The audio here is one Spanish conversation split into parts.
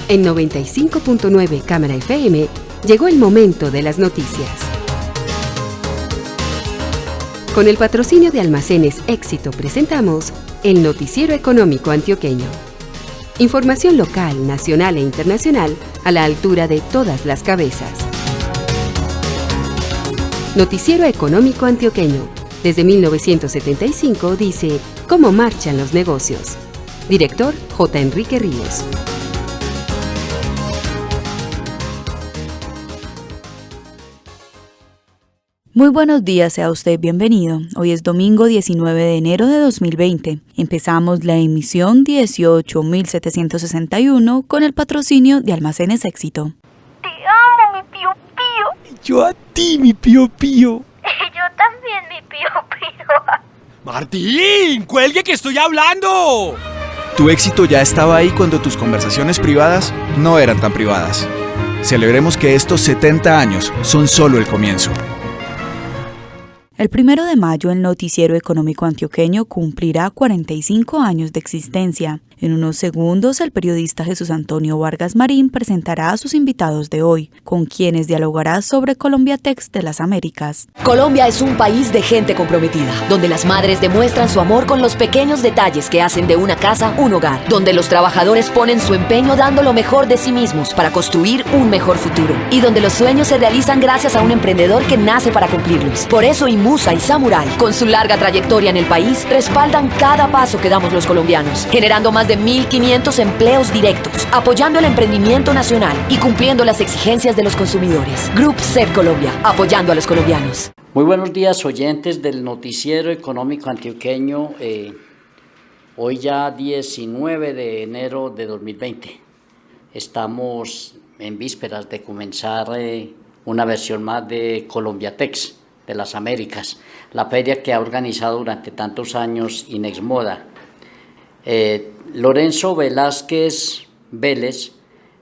En 95.9 Cámara FM llegó el momento de las noticias. Con el patrocinio de Almacenes Éxito presentamos el Noticiero Económico Antioqueño. Información local, nacional e internacional a la altura de todas las cabezas. Noticiero Económico Antioqueño. Desde 1975 dice cómo marchan los negocios. Director J. Enrique Ríos. Muy buenos días, sea usted bienvenido. Hoy es domingo 19 de enero de 2020. Empezamos la emisión 18.761 con el patrocinio de Almacenes Éxito. Te amo, mi pío pío. Yo a ti, mi pío pío. Yo también, mi pío pío. ¡Martín! ¡Cuelgue que estoy hablando! Tu éxito ya estaba ahí cuando tus conversaciones privadas no eran tan privadas. Celebremos que estos 70 años son solo el comienzo. El 1 de mayo, el Noticiero Económico Antioqueño cumplirá 45 años de existencia. En unos segundos, el periodista Jesús Antonio Vargas Marín presentará a sus invitados de hoy, con quienes dialogará sobre Colombiatex de las Américas. Colombia es un país de gente comprometida, donde las madres demuestran su amor con los pequeños detalles que hacen de una casa un hogar, donde los trabajadores ponen su empeño dando lo mejor de sí mismos para construir un mejor futuro, y donde los sueños se realizan gracias a un emprendedor que nace para cumplirlos. Por eso Inmusa y Samurai, con su larga trayectoria en el país, respaldan cada paso que damos los colombianos, generando más de 1.500 empleos directos, apoyando el emprendimiento nacional y cumpliendo las exigencias de los consumidores. Group Ser Colombia, apoyando a los colombianos. Muy buenos días, oyentes del Noticiero Económico Antioqueño. Hoy ya 19 de enero de 2020. Estamos en vísperas de comenzar una versión más de Colombiatex de las Américas, la feria que ha organizado durante tantos años Inexmoda. Lorenzo Velázquez Vélez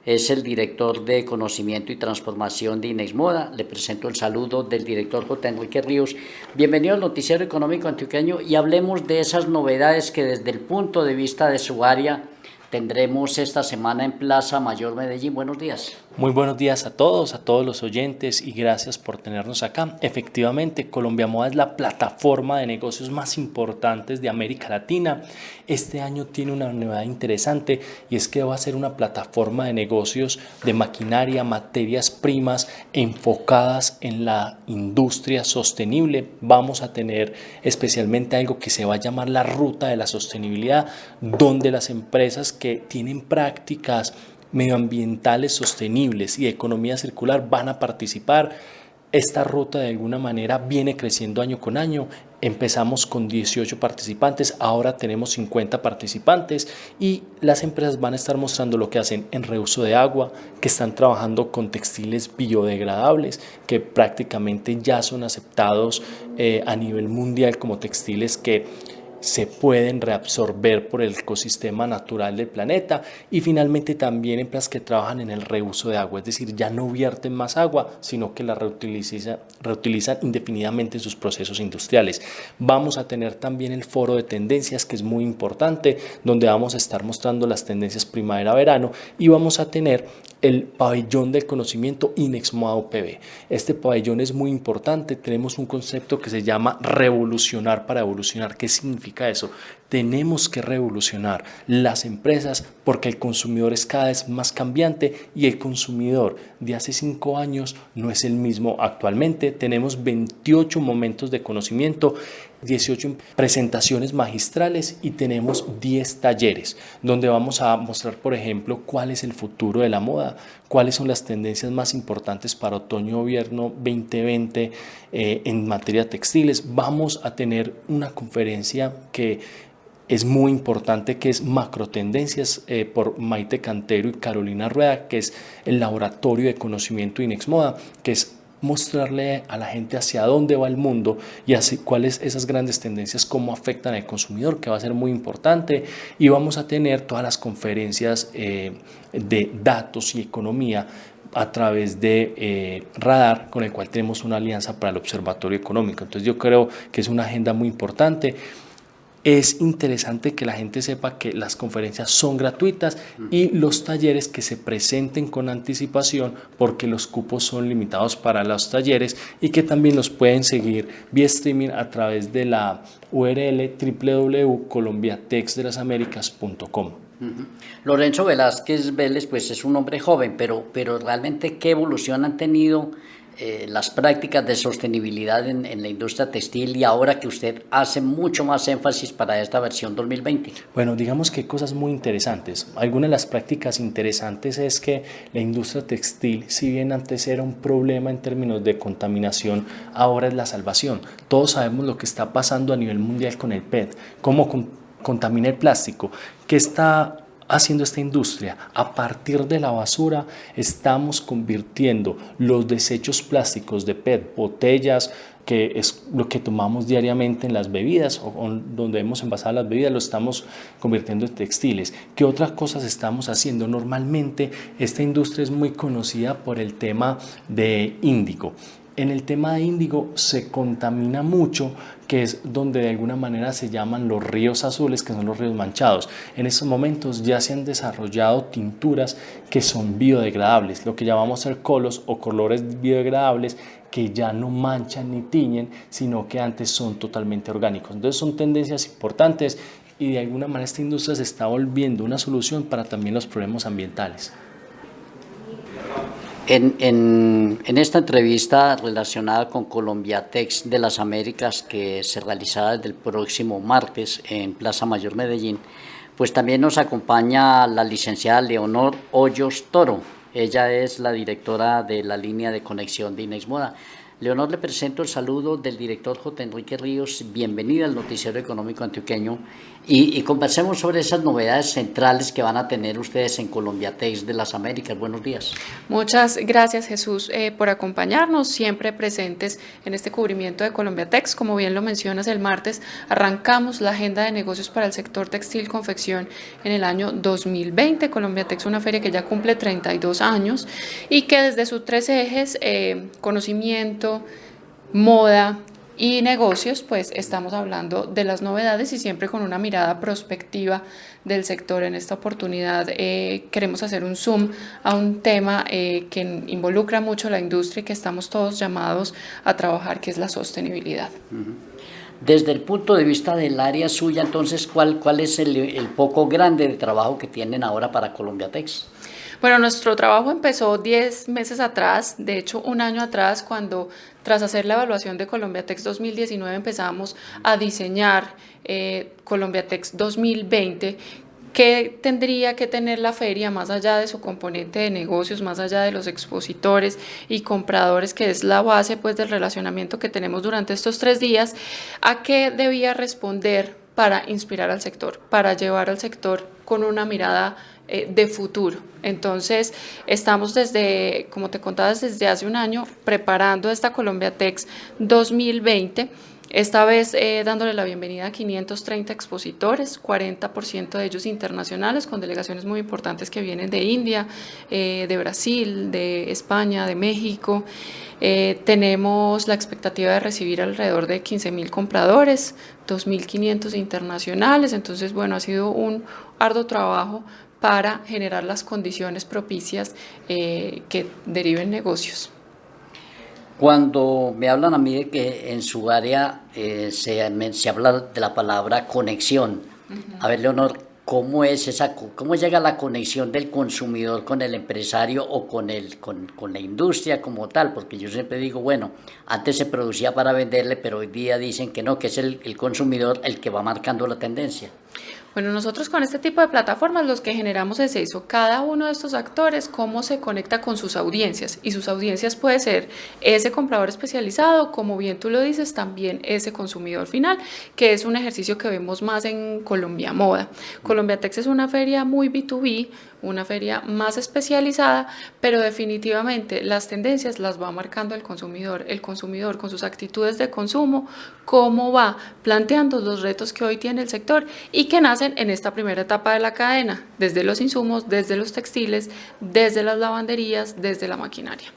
es el director de Conocimiento y Transformación de Inexmoda. Le presento el saludo del director J. Enrique Ríos. Bienvenido al Noticiero Económico Antioqueño y hablemos de esas novedades que desde el punto de vista de su área tendremos esta semana en Plaza Mayor Medellín. Buenos días. Muy buenos días a todos los oyentes y gracias por tenernos acá. Efectivamente, Colombiamoda es la plataforma de negocios más importantes de América Latina. Este año tiene una novedad interesante y es que va a ser una plataforma de negocios de maquinaria, materias primas enfocadas en la industria sostenible. Vamos a tener especialmente algo que se va a llamar la ruta de la sostenibilidad, donde las empresas que tienen prácticas medioambientales sostenibles y de economía circular van a participar. Esta ruta de alguna manera viene creciendo año con año. Empezamos con 18 participantes, ahora tenemos 50 participantes y las empresas van a estar mostrando lo que hacen en reuso de agua, que están trabajando con textiles biodegradables, que prácticamente ya son aceptados a nivel mundial como textiles que se pueden reabsorber por el ecosistema natural del planeta, y finalmente también empresas que trabajan en el reuso de agua, es decir, ya no vierten más agua, sino que la reutilizan indefinidamente en sus procesos industriales. Vamos a tener también el foro de tendencias, que es muy importante, donde vamos a estar mostrando las tendencias primavera-verano, y vamos a tener el pabellón del conocimiento Inexmoda UPB. Este pabellón es muy importante. Tenemos un concepto que se llama revolucionar para evolucionar. ¿Qué significa eso? Tenemos que revolucionar las empresas porque el consumidor es cada vez más cambiante y el consumidor de hace 5 años no es el mismo actualmente. Tenemos 28 momentos de conocimiento, 18 presentaciones magistrales y tenemos 10 talleres donde vamos a mostrar, por ejemplo, cuál es el futuro de la moda, cuáles son las tendencias más importantes para otoño-invierno 2020 en materia de textiles. Vamos a tener una conferencia que es muy importante, que es Macrotendencias por Maite Cantero y Carolina Rueda, que es el laboratorio de conocimiento Inexmoda, que es mostrarle a la gente hacia dónde va el mundo y así cuáles esas grandes tendencias, cómo afectan al consumidor, que va a ser muy importante. Y vamos a tener todas las conferencias de datos y economía a través de Radar, con el cual tenemos una alianza para el Observatorio Económico. Entonces yo creo que es una agenda muy importante. Es interesante que la gente sepa que las conferencias son gratuitas y los talleres que se presenten con anticipación, porque los cupos son limitados para los talleres, y que también los pueden seguir vía streaming a través de la URL www.colombiatexdelasaméricas.com. Lorenzo Velázquez Vélez pues es un hombre joven, pero realmente ¿qué evolución han tenido las prácticas de sostenibilidad en la industria textil, y ahora que usted hace mucho más énfasis para esta versión 2020? Bueno, digamos que hay cosas muy interesantes. Algunas de las prácticas interesantes es que la industria textil, si bien antes era un problema en términos de contaminación, ahora es la salvación. Todos sabemos lo que está pasando a nivel mundial con el PET, cómo contamina el plástico. ¿Qué está haciendo esta industria? A partir de la basura estamos convirtiendo los desechos plásticos de PET, botellas, que es lo que tomamos diariamente en las bebidas o donde hemos envasado las bebidas, lo estamos convirtiendo en textiles. ¿Qué otras cosas estamos haciendo? Normalmente esta industria es muy conocida por el tema de índigo. En el tema de índigo se contamina mucho, que es donde de alguna manera se llaman los ríos azules, que son los ríos manchados. En estos momentos ya se han desarrollado tinturas que son biodegradables, lo que llamamos alcoholos o colores biodegradables, que ya no manchan ni tiñen, sino que antes son totalmente orgánicos. Entonces son tendencias importantes y de alguna manera esta industria se está volviendo una solución para también los problemas ambientales. En esta entrevista relacionada con Colombiatex de las Américas, que se realizará desde el próximo martes en Plaza Mayor Medellín, pues también nos acompaña la licenciada Leonor Hoyos Toro. Ella es la directora de la línea de conexión de Inex Moda. Leonor, le presento el saludo del director J. Enrique Ríos. Bienvenida al Noticiero Económico Antioqueño y conversemos sobre esas novedades centrales que van a tener ustedes en Colombiatex de las Américas. Buenos días. Muchas gracias, Jesús, por acompañarnos, siempre presentes en este cubrimiento de Colombiatex. Como bien lo mencionas, el martes arrancamos la agenda de negocios para el sector textil-confección en el año 2020. Colombiatex, una feria que ya cumple 32 años y que desde sus tres ejes, conocimiento, moda y negocios, pues estamos hablando de las novedades y siempre con una mirada prospectiva del sector. En esta oportunidad queremos hacer un zoom a un tema que involucra mucho la industria y que estamos todos llamados a trabajar, que es la sostenibilidad. Desde el punto de vista del área suya, entonces, ¿cuál es el foco grande de trabajo que tienen ahora para Colombiatex? Bueno, nuestro trabajo empezó 10 meses atrás, de hecho un año atrás, cuando tras hacer la evaluación de Colombiatex 2019 empezamos a diseñar Colombiatex 2020, ¿qué tendría que tener la feria más allá de su componente de negocios, más allá de los expositores y compradores, que es la base pues del relacionamiento que tenemos durante estos 3 días? ¿A qué debía responder para inspirar al sector, para llevar al sector con una mirada de futuro? Entonces estamos desde, como te contabas, desde hace un año preparando esta Colombiatex 2020, esta vez dándole la bienvenida a 530 expositores, 40% de ellos internacionales, con delegaciones muy importantes que vienen de India, de Brasil, de España, de México. Tenemos la expectativa de recibir alrededor de 15.000 compradores, 2.500 internacionales. Entonces, bueno, ha sido un arduo trabajo para generar las condiciones propicias que deriven negocios. Cuando me hablan a mí de que en su área se habla de la palabra conexión, a ver, Leonor, ¿cómo llega la conexión del consumidor con el empresario o con la industria como tal? Porque yo siempre digo, bueno, antes se producía para venderle, pero hoy día dicen que no, que es el consumidor el que va marcando la tendencia. Bueno, nosotros con este tipo de plataformas lo que generamos es eso, cada uno de estos actores, cómo se conecta con sus audiencias, y sus audiencias puede ser ese comprador especializado, como bien tú lo dices, también ese consumidor final, que es un ejercicio que vemos más en Colombia Moda. Colombiatex es una feria muy B2B, una feria más especializada, pero definitivamente las tendencias las va marcando el consumidor con sus actitudes de consumo, cómo va planteando los retos que hoy tiene el sector y que nacen en esta primera etapa de la cadena, desde los insumos, desde los textiles, desde las lavanderías, desde la maquinaria.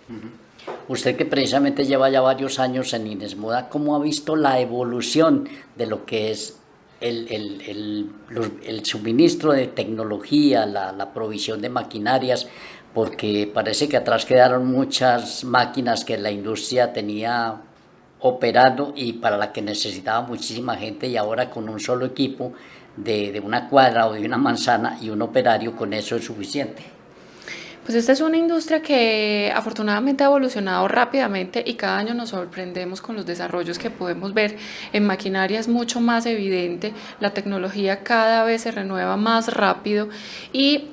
Usted, que precisamente lleva ya varios años en Inex Moda, ¿cómo ha visto la evolución de lo que es el suministro de tecnología, la provisión de maquinarias, porque parece que atrás quedaron muchas máquinas que la industria tenía operando y para la que necesitaba muchísima gente, y ahora con un solo equipo de una cuadra o de una manzana y un operario, con eso es suficiente. Pues esta es una industria que afortunadamente ha evolucionado rápidamente y cada año nos sorprendemos con los desarrollos que podemos ver. En maquinaria es mucho más evidente, la tecnología cada vez se renueva más rápido y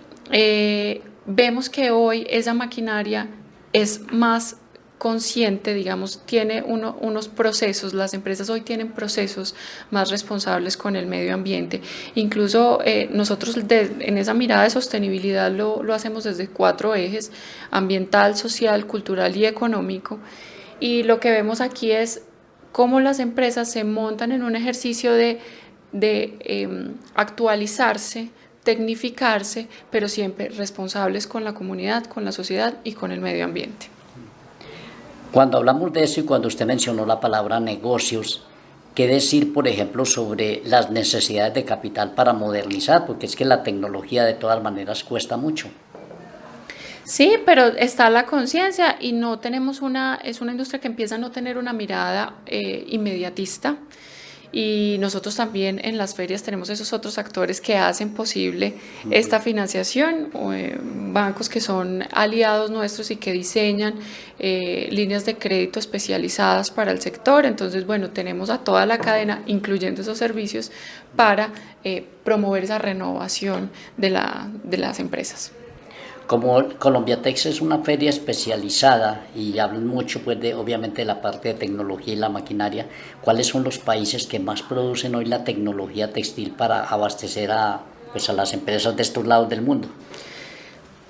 vemos que hoy esa maquinaria es más consciente, digamos, tiene unos procesos, las empresas hoy tienen procesos más responsables con el medio ambiente. Incluso nosotros en esa mirada de sostenibilidad lo hacemos desde 4 ejes: ambiental, social, cultural y económico. Y lo que vemos aquí es cómo las empresas se montan en un ejercicio de actualizarse, tecnificarse, pero siempre responsables con la comunidad, con la sociedad y con el medio ambiente. Cuando hablamos de eso y cuando usted mencionó la palabra negocios, ¿qué decir, por ejemplo, sobre las necesidades de capital para modernizar? Porque es que la tecnología de todas maneras cuesta mucho. Sí, pero está la conciencia y no tenemos es una industria que empieza a no tener una mirada inmediatista. Y nosotros también en las ferias tenemos esos otros actores que hacen posible esta financiación, bancos que son aliados nuestros y que diseñan líneas de crédito especializadas para el sector. Entonces, bueno, tenemos a toda la cadena, incluyendo esos servicios, para promover esa renovación de las empresas. Como Colombiatex es una feria especializada y hablan mucho pues obviamente de la parte de tecnología y la maquinaria, ¿cuáles son los países que más producen hoy la tecnología textil para abastecer a las empresas de estos lados del mundo?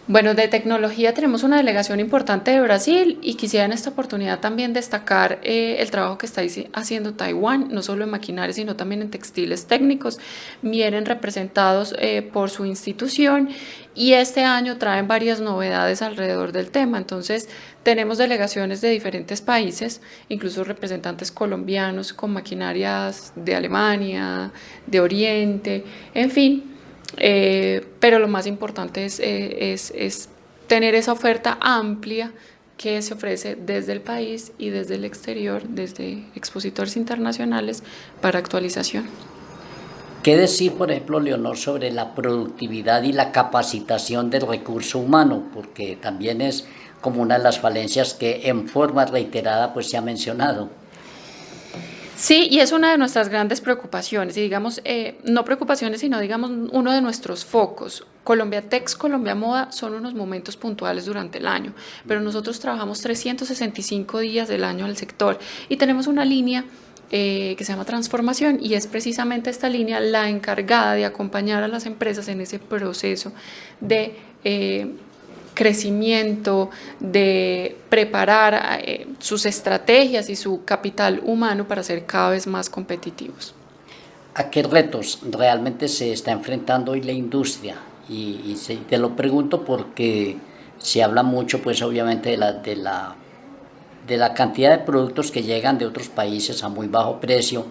Bueno, de tecnología tenemos una delegación importante de Brasil y quisiera en esta oportunidad también destacar el trabajo que está haciendo Taiwán, no solo en maquinaria, sino también en textiles técnicos. Vienen representados por su institución y este año traen varias novedades alrededor del tema. Entonces, tenemos delegaciones de diferentes países, incluso representantes colombianos con maquinarias de Alemania, de Oriente, en fin. Pero lo más importante es tener esa oferta amplia que se ofrece desde el país y desde el exterior, desde expositores internacionales para actualización. ¿Qué decir, por ejemplo, Leonor, sobre la productividad y la capacitación del recurso humano? Porque también es como una de las falencias que en forma reiterada pues se ha mencionado. Sí, y es una de nuestras grandes preocupaciones, y digamos, no preocupaciones, sino digamos uno de nuestros focos. Colombiatex, Colombia Moda son unos momentos puntuales durante el año, pero nosotros trabajamos 365 días del año en el sector y tenemos una línea que se llama transformación y es precisamente esta línea la encargada de acompañar a las empresas en ese proceso de crecimiento, de preparar sus estrategias y su capital humano para ser cada vez más competitivos. ¿A qué retos realmente se está enfrentando hoy la industria? Y te lo pregunto porque se habla mucho, pues obviamente, de la cantidad de productos que llegan de otros países a muy bajo precio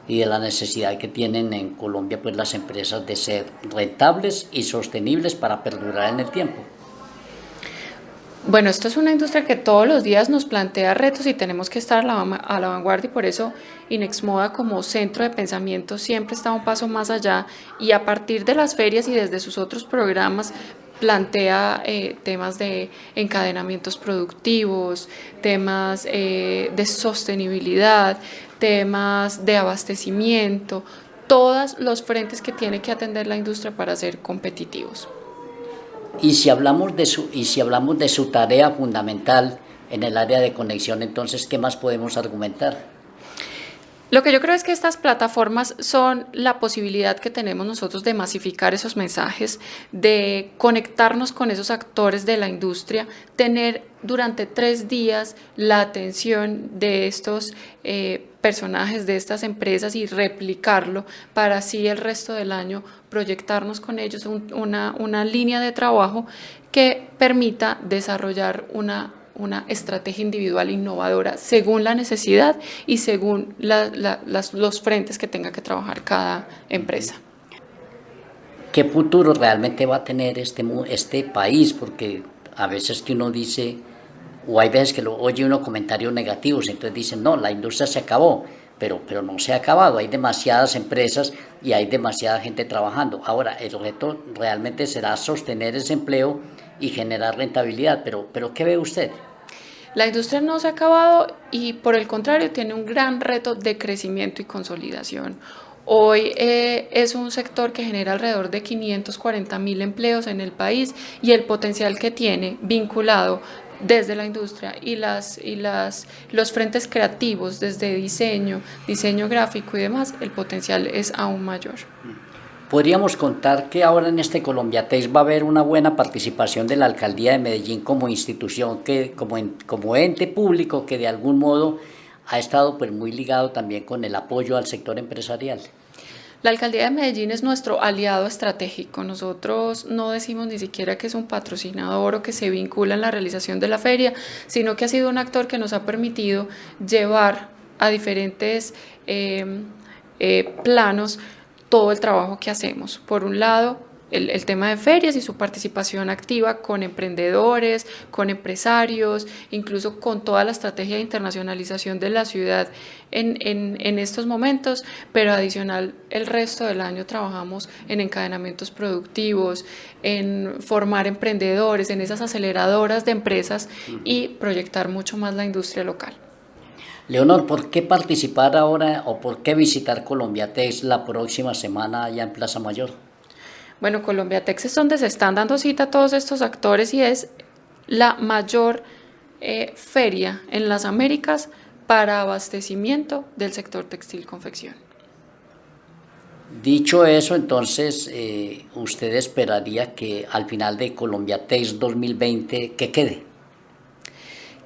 y de la necesidad que tienen en Colombia pues las empresas de ser rentables y sostenibles para perdurar en el tiempo. Bueno, esto es una industria que todos los días nos plantea retos y tenemos que estar a la vanguardia y por eso Inexmoda como centro de pensamiento siempre está un paso más allá y a partir de las ferias y desde sus otros programas plantea temas de encadenamientos productivos, temas de sostenibilidad, temas de abastecimiento, todos los frentes que tiene que atender la industria para ser competitivos. Y si hablamos de su tarea fundamental en el área de conexión, entonces, ¿qué más podemos argumentar? Lo que yo creo es que estas plataformas son la posibilidad que tenemos nosotros de masificar esos mensajes, de conectarnos con esos actores de la industria, tener durante 3 días la atención de estos personajes de estas empresas y replicarlo para así el resto del año proyectarnos con ellos una línea de trabajo que permita desarrollar una una estrategia individual innovadora según la necesidad y según los frentes que tenga que trabajar cada empresa. ¿Qué futuro realmente va a tener este país? Porque a veces que uno dice, o hay veces que oye uno comentarios negativos, entonces dicen, no, la industria se acabó, pero no se ha acabado, hay demasiadas empresas y hay demasiada gente trabajando. Ahora, el reto realmente será sostener ese empleo y generar rentabilidad, pero ¿qué ve usted? La industria no se ha acabado y por el contrario tiene un gran reto de crecimiento y consolidación. Hoy es un sector que genera alrededor de 540.000 empleos en el país y el potencial que tiene vinculado desde la industria y los frentes creativos desde diseño gráfico y demás, el potencial es aún mayor. Podríamos contar que ahora en este Colombiatex va a haber una buena participación de la Alcaldía de Medellín como institución, como ente público que de algún modo ha estado pues muy ligado también con el apoyo al sector empresarial. La Alcaldía de Medellín es nuestro aliado estratégico. Nosotros no decimos ni siquiera que es un patrocinador o que se vincula en la realización de la feria, sino que ha sido un actor que nos ha permitido llevar a diferentes planos todo el trabajo que hacemos. Por un lado, el tema de ferias y su participación activa con emprendedores, con empresarios, incluso con toda la estrategia de internacionalización de la ciudad en estos momentos, pero adicional el resto del año trabajamos en encadenamientos productivos, en formar emprendedores, en esas aceleradoras de empresas y proyectar mucho más la industria local. Leonor, ¿por qué participar ahora o por qué visitar Colombiatex la próxima semana allá en Plaza Mayor? Bueno, Colombiatex es donde se están dando cita a todos estos actores y es la mayor feria en las Américas para abastecimiento del sector textil-confección. Dicho eso, entonces, ¿usted esperaría que al final de Colombiatex 2020 que quede?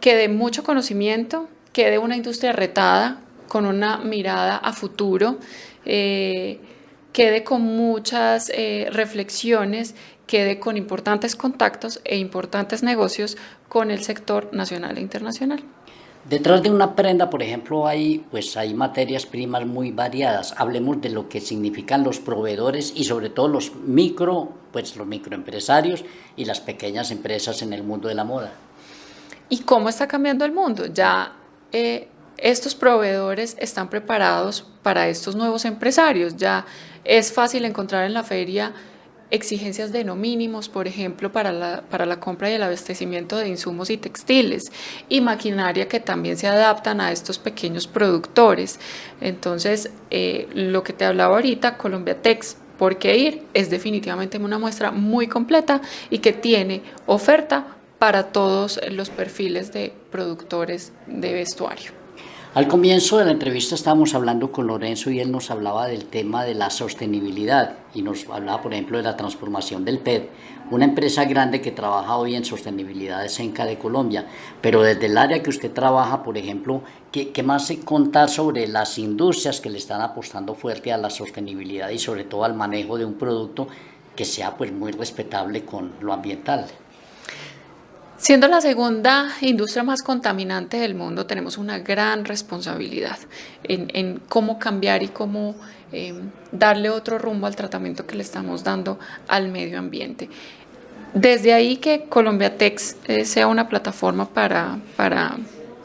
Quede mucho conocimiento, quede una industria retada, con una mirada a futuro, quede con muchas reflexiones, quede con importantes contactos e importantes negocios con el sector nacional e internacional. Detrás de una prenda, por ejemplo, hay materias primas muy variadas. Hablemos de lo que significan los proveedores y sobre todo los microempresarios y las pequeñas empresas en el mundo de la moda. ¿Y cómo está cambiando el mundo? Ya estos proveedores están preparados para estos nuevos empresarios. Ya es fácil encontrar en la feria exigencias de no mínimos, por ejemplo, para la compra y el abastecimiento de insumos y textiles, y maquinaria que también se adaptan a estos pequeños productores. Entonces, lo que te hablaba ahorita, Colombiatex, ¿por qué ir? Es definitivamente una muestra muy completa y que tiene oferta para todos los perfiles de productores de vestuario. Al comienzo de la entrevista estábamos hablando con Lorenzo y él nos hablaba del tema de la sostenibilidad y nos hablaba, por ejemplo, de la transformación del PET, una empresa grande que trabaja hoy en sostenibilidad de Senca de Colombia, pero desde el área que usted trabaja, por ejemplo, ¿qué más contar sobre las industrias que le están apostando fuerte a la sostenibilidad y sobre todo al manejo de un producto que sea pues muy respetable con lo ambiental? Siendo la segunda industria más contaminante del mundo, tenemos una gran responsabilidad en cómo cambiar y cómo darle otro rumbo al tratamiento que le estamos dando al medio ambiente. Desde ahí que Colombiatex sea una plataforma para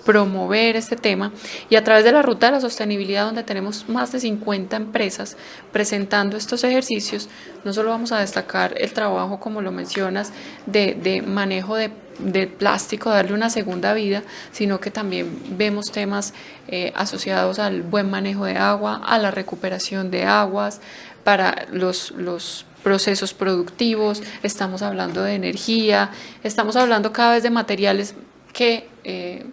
promover este tema y a través de la Ruta de la Sostenibilidad, donde tenemos más de 50 empresas presentando estos ejercicios, no solo vamos a destacar el trabajo, como lo mencionas, de manejo de plástico, darle una segunda vida, sino que también vemos temas asociados al buen manejo de agua, a la recuperación de aguas, para los procesos productivos, estamos hablando de energía, estamos hablando cada vez de materiales que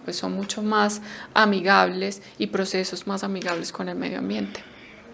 pues son mucho más amigables y procesos más amigables con el medio ambiente.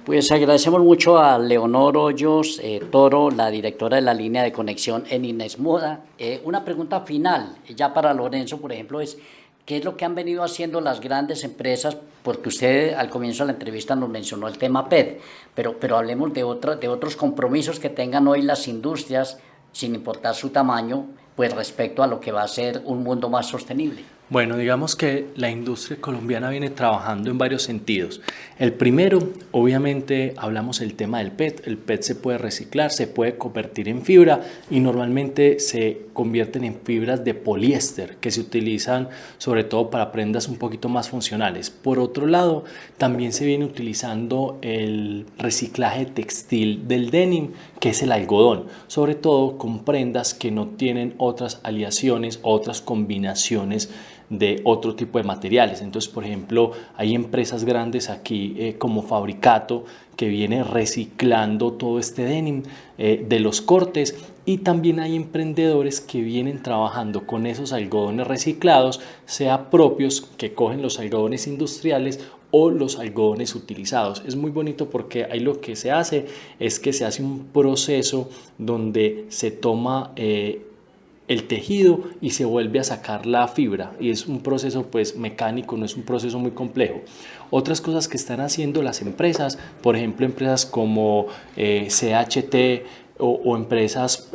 Pues agradecemos mucho a Leonor Hoyos Toro, la directora de la línea de conexión en Inesmoda. Una pregunta final, ya para Lorenzo, por ejemplo, es ¿qué es lo que han venido haciendo las grandes empresas? Porque usted al comienzo de la entrevista nos mencionó el tema PET, pero hablemos de otros compromisos que tengan hoy las industrias, sin importar su tamaño, pues respecto a lo que va a ser un mundo más sostenible? Bueno, digamos que la industria colombiana viene trabajando en varios sentidos. El primero, obviamente, hablamos del tema del PET. El PET se puede reciclar, se puede convertir en fibra y normalmente se convierten en fibras de poliéster que se utilizan sobre todo para prendas un poquito más funcionales. Por otro lado, también se viene utilizando el reciclaje textil del denim, que es el algodón, sobre todo con prendas que no tienen otras aleaciones, otras combinaciones de otro tipo de materiales. Entonces, por ejemplo, hay empresas grandes aquí como Fabricato que viene reciclando todo este denim de los cortes, y también hay emprendedores que vienen trabajando con esos algodones reciclados, sea propios que cogen los algodones industriales o los algodones utilizados. Es muy bonito porque ahí lo que se hace es que se hace un proceso donde se toma el tejido y se vuelve a sacar la fibra, y es un proceso pues mecánico, no es un proceso muy complejo. Otras cosas que están haciendo las empresas, por ejemplo empresas como CHT o empresas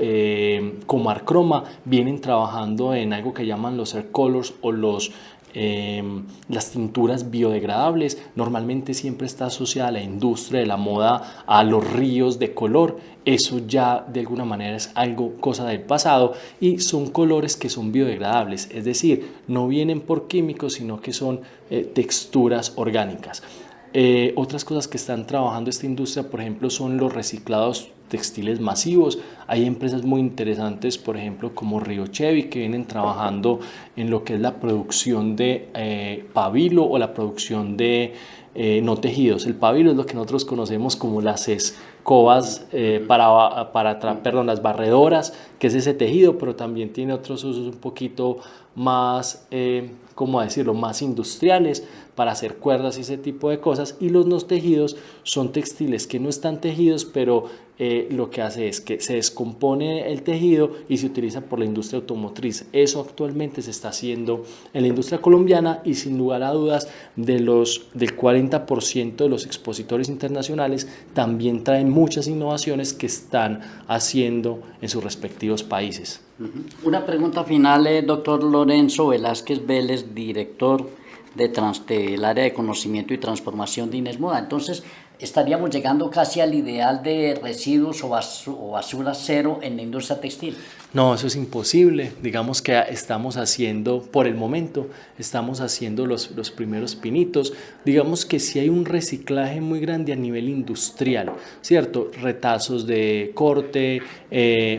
como Arcroma, vienen trabajando en algo que llaman los Air Colors o las tinturas biodegradables. Normalmente siempre está asociada a la industria de la moda, a los ríos de color. Eso ya de alguna manera es cosa del pasado, y son colores que son biodegradables, es decir, no vienen por químicos, sino que son texturas orgánicas. Otras cosas que están trabajando esta industria, por ejemplo, son los reciclados textiles masivos. Hay empresas muy interesantes, por ejemplo, como Río Chevy, que vienen trabajando en lo que es la producción de pabilo o la producción de no tejidos. El pabilo es lo que nosotros conocemos como las escobas, las barredoras, que es ese tejido, pero también tiene otros usos un poquito más, más industriales, para hacer cuerdas y ese tipo de cosas. Y los no tejidos son textiles que no están tejidos, pero lo que hace es que se descompone el tejido y se utiliza por la industria automotriz. Eso actualmente se está haciendo en la industria colombiana, y sin lugar a dudas del 40% de los expositores internacionales también traen muchas innovaciones que están haciendo en sus respectivos países. Una pregunta final, doctor Lorenzo Velázquez Vélez, director del área de conocimiento y transformación de Inesmoda. Entonces, estaríamos llegando casi al ideal de residuos o basura cero en la industria textil. No, eso es imposible. Digamos que estamos haciendo, por el momento, estamos haciendo los primeros pinitos. Digamos que sí hay un reciclaje muy grande a nivel industrial, ¿cierto? Retazos de corte,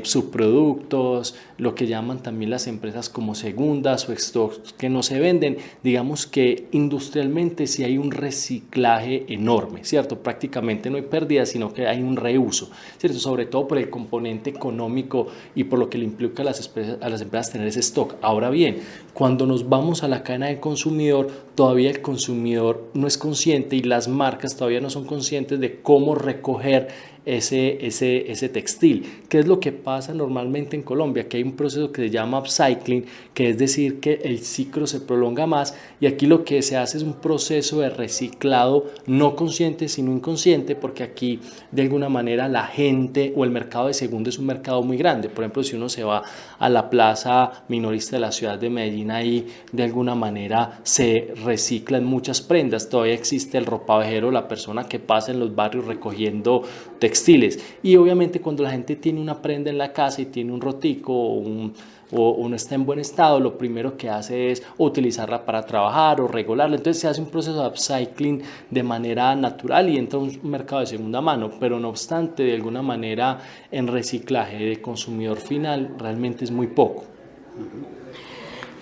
subproductos, lo que llaman también las empresas como segundas o stocks que no se venden. Digamos que industrialmente sí hay un reciclaje enorme, ¿cierto? Prácticamente no hay pérdida, sino que hay un reuso, ¿cierto? Sobre todo por el componente económico y por lo que le implica a las empresas tener ese stock. Ahora bien, cuando nos vamos a la cadena del consumidor, todavía el consumidor no es consciente y las marcas todavía no son conscientes de cómo recoger ese textil. ¿Qué es lo que pasa normalmente en Colombia? Que hay un proceso que se llama upcycling, que es decir que el ciclo se prolonga más, y aquí lo que se hace es un proceso de reciclado no consciente sino inconsciente, porque aquí de alguna manera la gente o el mercado de segunda es un mercado muy grande. Por ejemplo, si uno se va a la plaza minorista de la ciudad de Medellín, ahí de alguna manera se reciclan muchas prendas. Todavía existe el ropavejero, la persona que pasa en los barrios recogiendo textiles, y obviamente cuando la gente tiene una prenda en la casa y tiene un rotico o no está en buen estado, lo primero que hace es utilizarla para trabajar o regularla. Entonces se hace un proceso de upcycling de manera natural y entra a un mercado de segunda mano, pero no obstante, de alguna manera en reciclaje de consumidor final realmente es muy poco.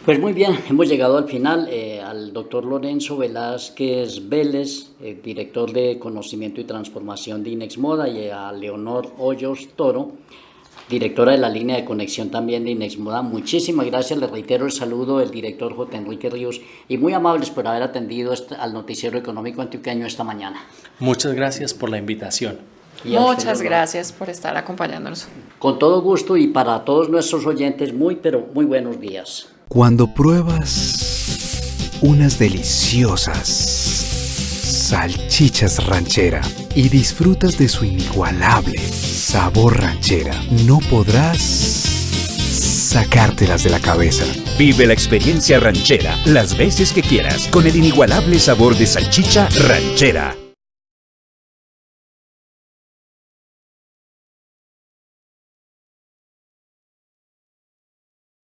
Pues muy bien, hemos llegado al final. Al doctor Lorenzo Velázquez Vélez, director de Conocimiento y Transformación de Inexmoda, y a Leonor Hoyos Toro, directora de la línea de conexión también de Inexmoda. Muchísimas gracias, les reitero el saludo del director J. Enrique Ríos, y muy amables por haber atendido al Noticiero Económico Antioqueño esta mañana. Muchas gracias por la invitación. Muchas gracias por estar acompañándonos. Con todo gusto, y para todos nuestros oyentes, pero muy buenos días. Cuando pruebas unas deliciosas salchichas ranchera y disfrutas de su inigualable sabor ranchera, no podrás sacártelas de la cabeza. Vive la experiencia ranchera las veces que quieras con el inigualable sabor de salchicha ranchera.